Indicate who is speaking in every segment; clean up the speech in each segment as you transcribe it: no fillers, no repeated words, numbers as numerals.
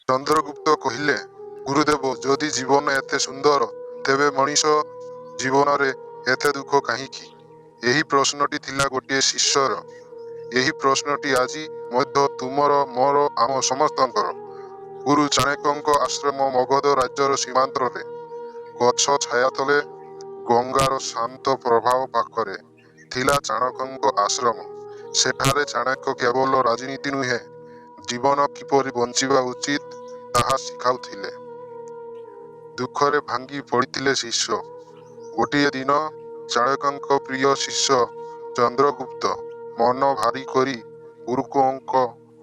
Speaker 1: ଚନ୍ଦ୍ରଗୁପ୍ତ କହିଲେ, ଗୁରୁଦେବ, ଯଦି ଜୀବନ ଏତେ ସୁନ୍ଦର, ତେବେ ମଣିଷ ଜୀବନରେ ଏତେ ଦୁଃଖ କାହିଁକି? ଏହି ପ୍ରଶ୍ନଟି ଥିଲା ଗୋଟିଏ ଶିଷ୍ୟର। ଏହି ପ୍ରଶ୍ନଟି ଆଜି ମଧ୍ୟ ତୁମର, ମୋର, ଆମ ସମସ୍ତଙ୍କର। ଗୁରୁ ଚାଣକ୍ୟଙ୍କ ଆଶ୍ରମ ମଗଧ ରାଜ୍ୟର ସୀମାନ୍ତରେ, ଗଛ ଛାୟା ତଳେ, ଗଙ୍ଗାର ଶାନ୍ତ ପ୍ରବାହ ପାଖରେ ଥିଲା ଚାଣକ୍ୟଙ୍କ ଆଶ୍ରମ। ସେଠାରେ ଚାଣକ୍ୟ କେବଳ ରାଜନୀତି ନୁହେଁ, ଜୀବନ କିପରି ବଞ୍ଚିବା ଉଚିତ ତାହା ଶିଖାଉଥିଲେ। ଦୁଃଖରେ ଭାଙ୍ଗି ପଡ଼ିଥିଲେ ଶିଷ୍ୟ। ଗୋଟିଏ ଦିନ ଚାଣକ୍ୟଙ୍କ ପ୍ରିୟ ଶିଷ୍ୟ ଚନ୍ଦ୍ରଗୁପ୍ତ ମନ ଭାରି କରି ଗୁରୁଙ୍କ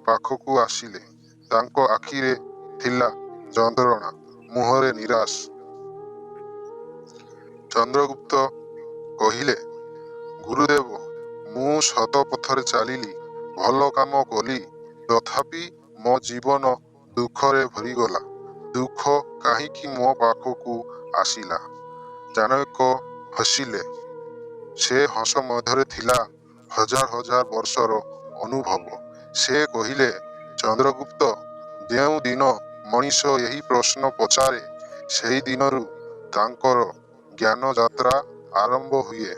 Speaker 1: ପାଖକୁ ଆସିଲେ। ତାଙ୍କ ଆଖିରେ ଥିଲା ଯନ୍ତ୍ରଣା, ମୁହଁରେ ନିରାଶ। ଚନ୍ଦ୍ରଗୁପ୍ତ କହିଲେ, ଗୁରୁଦେବ, ମୁଁ ସତ ପଥରେ ଚାଲିଲି, ଭଲ କାମ କଲି, ତଥାପି ମୋ ଜୀବନ ଦୁଃଖରେ ଭରିଗଲା। ଦୁଃଖ କାହିଁକି ମୋ ପାଖକୁ ଆସିଲା? ଚାଣକ୍ୟ ହସିଲେ। ସେ ହସ ମଧ୍ୟରେ ଥିଲା ହଜାର ହଜାର ବର୍ଷର ଅନୁଭବ। ସେ କହିଲେ, ଚନ୍ଦ୍ରଗୁପ୍ତ, ଯେଉଁ ଦିନ ମଣିଷ ଏହି ପ୍ରଶ୍ନ ପଚାରେ, ସେହି ଦିନରୁ ତାଙ୍କର ଜ୍ଞାନ ଯାତ୍ରା ଆରମ୍ଭ ହୁଏ।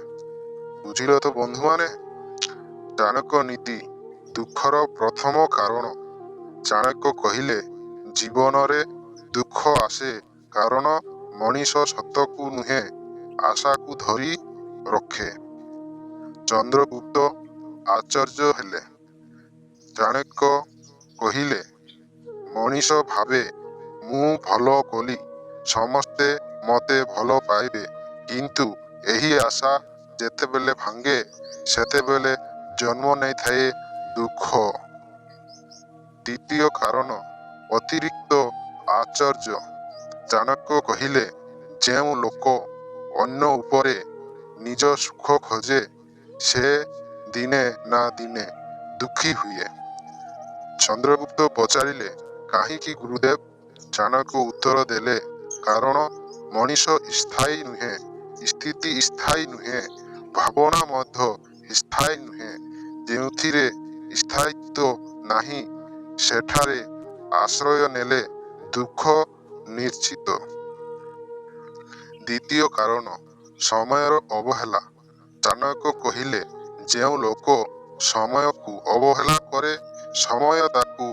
Speaker 1: ବୁଝିଲ ତ ବନ୍ଧୁମାନେ? ଚାଣକ୍ୟ ନୀତି, ଦୁଃଖର ପ୍ରଥମ କାରଣ। ଚାଣକ୍ୟ କହିଲେ, ଜୀବନରେ ଦୁଃଖ ଆସେ କାରଣ ମଣିଷ ସତକୁ ନୁହେଁ, ଆଶାକୁ ଧରି ରଖେ। ଚନ୍ଦ୍ରଗୁପ୍ତ ଆଶ୍ଚର୍ଯ୍ୟ ହେଲେ। ଚାଣକ୍ୟ କହିଲେ, ମଣିଷ ଭାବେ, ମୁଁ ଭଲ କଲି, ସମସ୍ତେ ମୋତେ ଭଲ ପାଇବେ। କିନ୍ତୁ ଏହି ଆଶା ଯେତେବେଳେ ଭାଙ୍ଗେ, ସେତେବେଳେ ଜନ୍ମ ନେଇଥାଏ ଦୁଃଖ। ଦ୍ୱିତୀୟ କାରଣ, ଅତିରିକ୍ତ ଆଶ୍ଚର୍ଯ୍ୟ। ଚାଣକ୍ୟ କହିଲେ, ଯେଉଁ ଲୋକ ଅନ୍ୟ ଉପରେ ନିଜ ସୁଖ ଖୋଜେ, ସେ ଦିନେ ନା ଦିନେ ଦୁଃଖୀ ହୁଏ। ଚନ୍ଦ୍ରଗୁପ୍ତ ପଚାରିଲେ, କାହିଁକି ଗୁରୁଦେବ? ଚାଣକ୍ୟ ଉତ୍ତର ଦେଲେ, କାରଣ ମଣିଷ ସ୍ଥାୟୀ ନୁହେଁ, ସ୍ଥିତି ସ୍ଥାୟୀ ନୁହେଁ, ଭାବନା ମଧ୍ୟ ସ୍ଥାୟୀ ନୁହେଁ। ଯେଉଁଥିରେ ସ୍ଥାୟିତ୍ୱ ନାହିଁ, ସେଠାରେ ଆଶ୍ରୟ ନେଲେ ଦୁଃଖ ନିଶ୍ଚିତ। ଦ୍ୱିତୀୟ କାରଣ, ସମୟର ଅବହେଳା। ଚାଣକ୍ୟ କହିଲେ, ଯେଉଁ ଲୋକ ସମୟକୁ ଅବହେଳା କରେ, ସମୟ ତାକୁ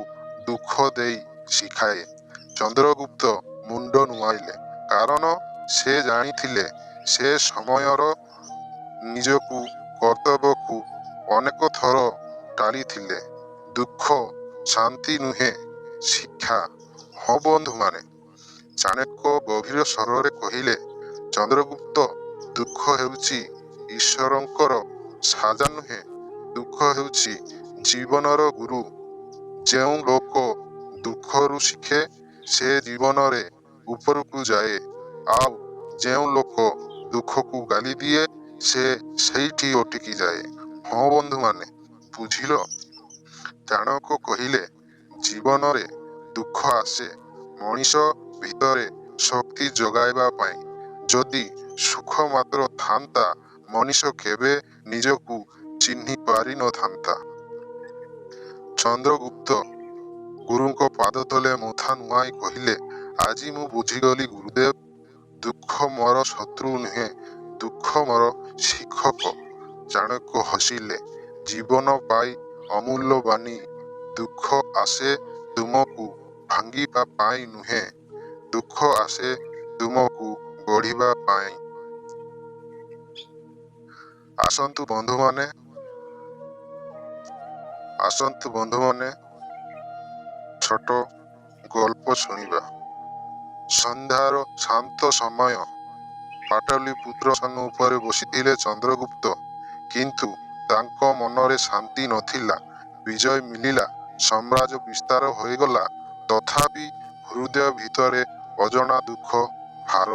Speaker 1: ଦୁଃଖ ଦେଇ ଶିଖାଏ। ଚନ୍ଦ୍ରଗୁପ୍ତ ମୁଣ୍ଡ ନୁଆଁଇଲେ, କାରଣ ସେ ଜାଣିଥିଲେ ସେ ସମୟର ନିଜକୁ, କର୍ତ୍ତବ୍ୟକୁ ଅନେକ ଥର ଟାଳିଥିଲେ। ଦୁଃଖ ଶାନ୍ତି ନୁହେଁ, ଶିକ୍ଷା। ହଁ ବନ୍ଧୁମାନେ, ଚାଣକ୍ୟ ଗଭୀର ସ୍ୱରରେ କହିଲେ, ଚନ୍ଦ୍ରଗୁପ୍ତ, ଦୁଃଖ ହେଉଛି ଈଶ୍ୱରଙ୍କର ସାଜା ନୁହେଁ, ଦୁଃଖ ହେଉଛି ଜୀବନର ଗୁରୁ। ଯେଉଁ ଲୋକ ଦୁଃଖରୁ ଶିଖେ, ସେ ଜୀବନରେ ଉପରକୁ ଯାଏ। ଆଉ ଯେଉଁ ଲୋକ ଦୁଃଖକୁ ଗାଳି ଦିଏ, ସେ ସେଇଠି ଅଟକି ଯାଏ। ହଁ ବନ୍ଧୁମାନେ, ବୁଝିଲ? ଚାଣକ୍ୟ କହିଲେ, ଜୀବନରେ ଦୁଃଖ ଆସେ ମଣିଷ ଭିତରେ ଶକ୍ତି ଯୋଗାଇବା ପାଇଁ। ଯଦି ସୁଖ ମାତ୍ର ଥାନ୍ତା, ମଣିଷ କେବେ ନିଜକୁ ଚିହ୍ନି ପାରିନଥାନ୍ତା। ଚନ୍ଦ୍ରଗୁପ୍ତ ଗୁରୁଙ୍କ ପାଦ ତଳେ ମୁଠା ନୁଆଁଇ କହିଲେ, ଆଜି ମୁଁ ବୁଝିଗଲି ଗୁରୁଦେବ, ଦୁଃଖ ମୋର ଶତ୍ରୁ ନୁହେଁ, ଦୁଃଖ ମୋର ଶିକ୍ଷକ। ଚାଣକ୍ୟ ହସିଲେ। ଜୀବନ ପାଇଁ ଅମୂଲ୍ୟ ବାଣୀ। ଦୁଃଖ ଆସେ ତୁମକୁ ଭାଙ୍ଗିବା ପାଇଁ ନୁହେଁ, ଦୁଃଖ ଆସେ ତୁମକୁ ଗଢ଼ିବା ପାଇଁ। ଆସନ୍ତୁ ବନ୍ଧୁମାନେ, ଛୋଟ ଗଳ୍ପ ଶୁଣିବା। ସନ୍ଧ୍ୟାର ଶାନ୍ତ ସମୟ। ପାଟଳୀପୁତ୍ର ଆସନ ଉପରେ ବସିଥିଲେ ଚନ୍ଦ୍ରଗୁପ୍ତ। କିନ୍ତୁ ତାଙ୍କ ମନରେ ଶାନ୍ତି ନଥିଲା। ବିଜୟ ମିଳିଲା, ସାମ୍ରାଜ୍ୟ ବିସ୍ତାର ହୋଇଗଲା, ତଥାପି ହୃଦୟ ଭିତରେ ଅଜଣା ଦୁଃଖ ଭାର।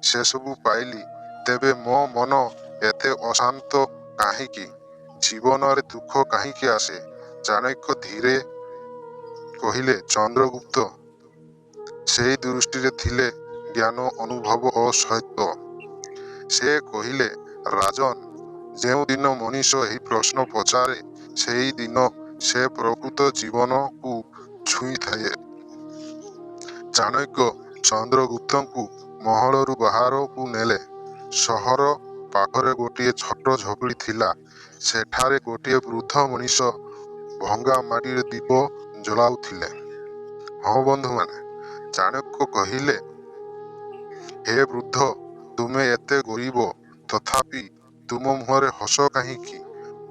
Speaker 1: ସେସବୁ ପାଇଲି, ତେବେ ମୋ ମନ ଏତେ ଅଶାନ୍ତ କାହିଁକି? ଜୀବନରେ ଦୁଃଖ କାହିଁକି ଆସେ? ଚାଣକ୍ୟ ଧୀରେ କହିଲେ, ଚନ୍ଦ୍ରଗୁପ୍ତ, ସେଇ ଦୃଷ୍ଟିରେ ଥିଲେ ଜ୍ଞାନ, ଅନୁଭବ ଓ ସତ୍ୟ। ସେ କହିଲେ, ରାଜନ, ଯେଉଁଦିନ ମଣିଷ ଏହି ପ୍ରଶ୍ନ ପଚାରେ, ସେହି ଦିନ ସେ ପ୍ରକୃତ ଜୀବନକୁ ଛୁଇଁଥାଏ। ଚାଣକ୍ୟ ଚନ୍ଦ୍ରଗୁପ୍ତଙ୍କୁ ମହଲରୁ ବାହାରକୁ ନେଲେ। ସହର ପାଖରେ ଗୋଟିଏ ଛୋଟ ଝୋପଡ଼ି ଥିଲା। ସେଠାରେ ଗୋଟିଏ ବୃଦ୍ଧ ମଣିଷ ଭଙ୍ଗା ମାଟିରେ ଦୀପ ଜଳାଉଥିଲେ। ହଁ ବନ୍ଧୁମାନେ, ଚାଣକ୍ୟ କହିଲେ, ହେ ବୃଦ୍ଧ, ତୁମେ ଏତେ ଗରିବ, ତଥାପି ତୁମ ମୁହଁରେ ହସ କାହିଁକି?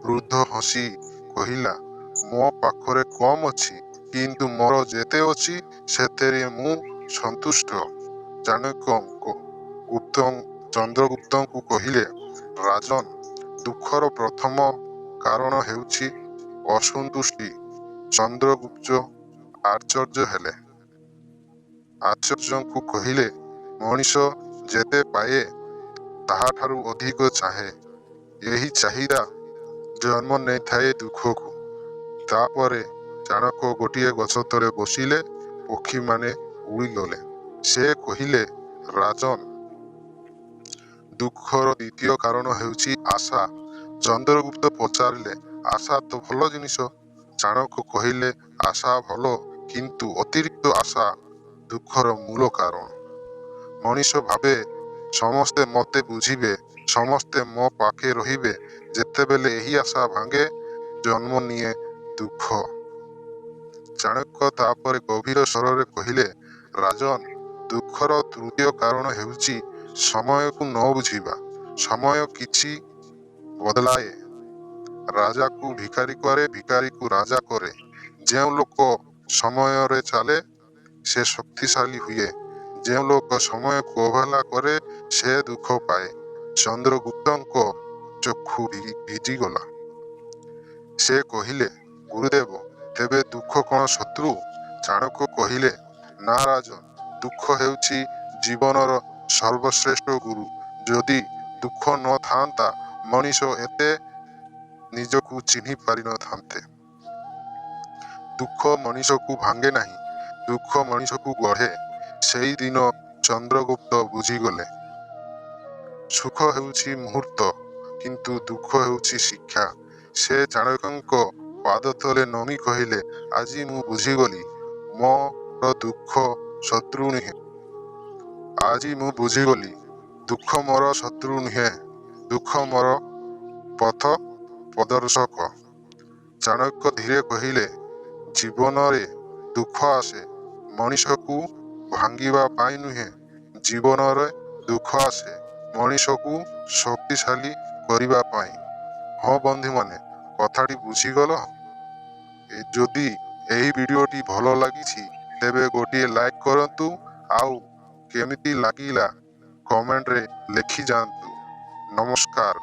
Speaker 1: ବୃଦ୍ଧ ହସି କହିଲା, ମୋ ପାଖରେ କମ୍ ଅଛି, କିନ୍ତୁ ମୋର ଯେତେ ଅଛି ସେଥିରେ ମୁଁ ସନ୍ତୁଷ୍ଟ। ଚନ୍ଦ୍ରଗୁପ୍ତଙ୍କୁ କହିଲେ, ରାଜନ, ଦୁଃଖର ପ୍ରଥମ କାରଣ ହେଉଛି ଅସନ୍ତୁଷ୍ଟି। ଚନ୍ଦ୍ରଗୁପ୍ତ ଆଶ୍ଚର୍ଯ୍ୟ ହେଲେ। ଆଚାର୍ଯ୍ୟଙ୍କୁ କହିଲେ, ମଣିଷ ଯେତେ ପାଏ ତାହାଠାରୁ ଅଧିକ ଚାହେଁ। ଏହି ଚାହିଦା ଜନ୍ମ ନେଇଥାଏ ଦୁଃଖକୁ। ତାପରେ ଚାଣକ୍ୟ ଗୋଟିଏ ଗଛ ତଳେ ବସିଲେ। ପକ୍ଷୀମାନେ ଉଡ଼ିଗଲେ। ସେ କହିଲେ, ରାଜନ, ଦୁଃଖର ଦ୍ୱିତୀୟ କାରଣ ହେଉଛି ଆଶା। ଚନ୍ଦ୍ରଗୁପ୍ତ ପଚାରିଲେ, ଆଶା ତ ଭଲ ଜିନିଷ। ଚାଣକ୍ୟ କହିଲେ, ଆଶା ଭଲ, କିନ୍ତୁ ଅତିରିକ୍ତ ଆଶା ଦୁଃଖର ମୂଳ କାରଣ। ମଣିଷ ଭାବେ, ସମସ୍ତେ ମୋତେ ବୁଝିବେ, ସମସ୍ତେ ମୋ ପାଖେ ରହିବେ। ଯେତେବେଳେ ଏହି ଆଶା ଭାଙ୍ଗେ, ଜନ୍ମ ନିଏ ଦୁଃଖ। ଚାଣକ୍ୟ ତାପରେ ଗଭୀର ସ୍ୱରରେ କହିଲେ, ରାଜନ, ଦୁଃଖର ତୃତୀୟ କାରଣ ହେଉଛି ସମୟକୁ ନ ବୁଝିବା। ସମୟ କିଛି ବଦଳାଏ। ରାଜାକୁ ଭିକାରୀ କରେ, ଭିକାରୀକୁ ରାଜା କରେ। ଯେଉଁ ଲୋକ ସମୟରେ ଚାଲେ ସେ ଶକ୍ତିଶାଳୀ ହୁଏ। ଯେଉଁ ଲୋକ ସମୟକୁ ଅବହେଳା କରେ ସେ ଦୁଃଖ ପାଏ। ଚନ୍ଦ୍ରଗୁପ୍ତଙ୍କ ଚକ୍ଷୁ ଭିଜିଗଲା। ସେ କହିଲେ, ଗୁରୁଦେବ, ତେବେ ଦୁଃଖ କ'ଣ ଶତ୍ରୁ? ଚାଣକ୍ୟ କହିଲେ, ନା ରାଜନ, ଦୁଃଖ ହେଉଛି ଜୀବନର ସର୍ବଶ୍ରେଷ୍ଠ ଗୁରୁ। ଯଦି ଦୁଃଖ ନ ଥାଆନ୍ତା, ମଣିଷ ଏତେ ନିଜକୁ ଚିହ୍ନି ପାରିନଥାନ୍ତେ। ଦୁଃଖ ମଣିଷକୁ ଭାଙ୍ଗେ ନାହିଁ, ଦୁଃଖ ମଣିଷକୁ ଗଢ଼େ। ସେଇଦିନ ଚନ୍ଦ୍ରଗୁପ୍ତ ବୁଝିଗଲେ, ସୁଖ ହେଉଛି ମୁହୂର୍ତ୍ତ, କିନ୍ତୁ ଦୁଃଖ ହେଉଛି ଶିକ୍ଷା। ସେ ଚାଣକ୍ୟଙ୍କ ପାଦତଳେ ନମି କହିଲେ, ଆଜି ମୁଁ ବୁଝିଗଲି, ମୋର ଦୁଃଖ ଶତ୍ରୁ ନୁହେଁ। ଆଜି ମୁଁ ବୁଝିଗଲି, ଦୁଃଖ ମୋର ଶତ୍ରୁ ନୁହେଁ, ଦୁଃଖ ମୋର ପଥ ପ୍ରଦର୍ଶକ। ଚାଣକ୍ୟ ଧୀରେ କହିଲେ, ଜୀବନରେ ଦୁଃଖ ଆସେ ମଣିଷକୁ ଭାଙ୍ଗିବା ପାଇଁ ନୁହେଁ, ଜୀବନରେ ଦୁଃଖ ଆସେ ମଣିଷକୁ ଶକ୍ତିଶାଳୀ କରିବା ପାଇଁ। ହଁ ବନ୍ଧୁମାନେ, କଥାଟି ବୁଝିଗଲ? ଯଦି ଏହି ଭିଡ଼ିଓଟି ଭଲ ଲାଗିଛି ତେବେ ଗୋଟିଏ ଲାଇକ୍ କରନ୍ତୁ, ଆଉ କେମିତି ଲାଗିଲା କମେଣ୍ଟରେ ଲେଖି ଯାଆନ୍ତୁ। ନମସ୍କାର।